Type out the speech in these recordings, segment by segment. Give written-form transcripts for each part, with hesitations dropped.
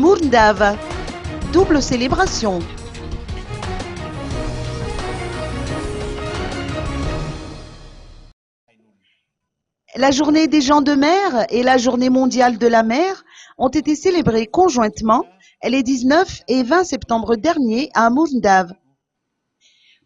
Mourndave, double célébration. La journée des gens de mer et la journée mondiale de la mer ont été célébrées conjointement les 19 et 20 septembre dernier à Mourndave.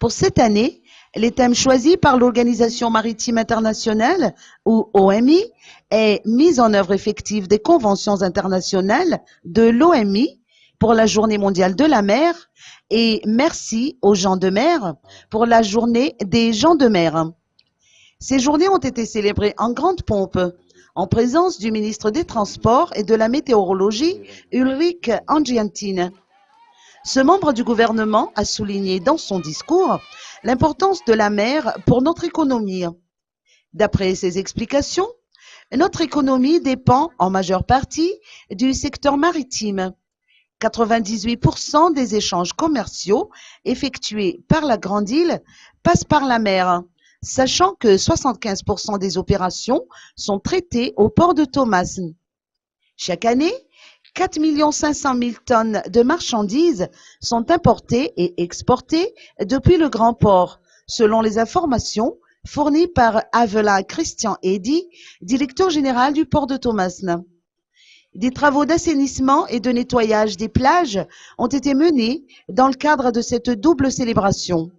Pour cette année, les thèmes choisis par l'Organisation maritime internationale, ou OMI, est mise en œuvre effective des conventions internationales de l'OMI pour la Journée mondiale de la mer et merci aux gens de mer pour la Journée des gens de mer. Ces journées ont été célébrées en grande pompe, en présence du ministre des Transports et de la Météorologie, Ulrich Angiantine. Ce membre du gouvernement a souligné dans son discours l'importance de la mer pour notre économie. D'après ses explications, notre économie dépend en majeure partie du secteur maritime. 98% des échanges commerciaux effectués par la Grande Île passent par la mer, sachant que 75% des opérations sont traitées au port de Thomas. Chaque année, 4 500 000 tonnes de marchandises sont importées et exportées depuis le Grand Port, selon les informations fournies par Avela Christian Eddy, directeur général du port de Thomas. Des travaux d'assainissement et de nettoyage des plages ont été menés dans le cadre de cette double célébration.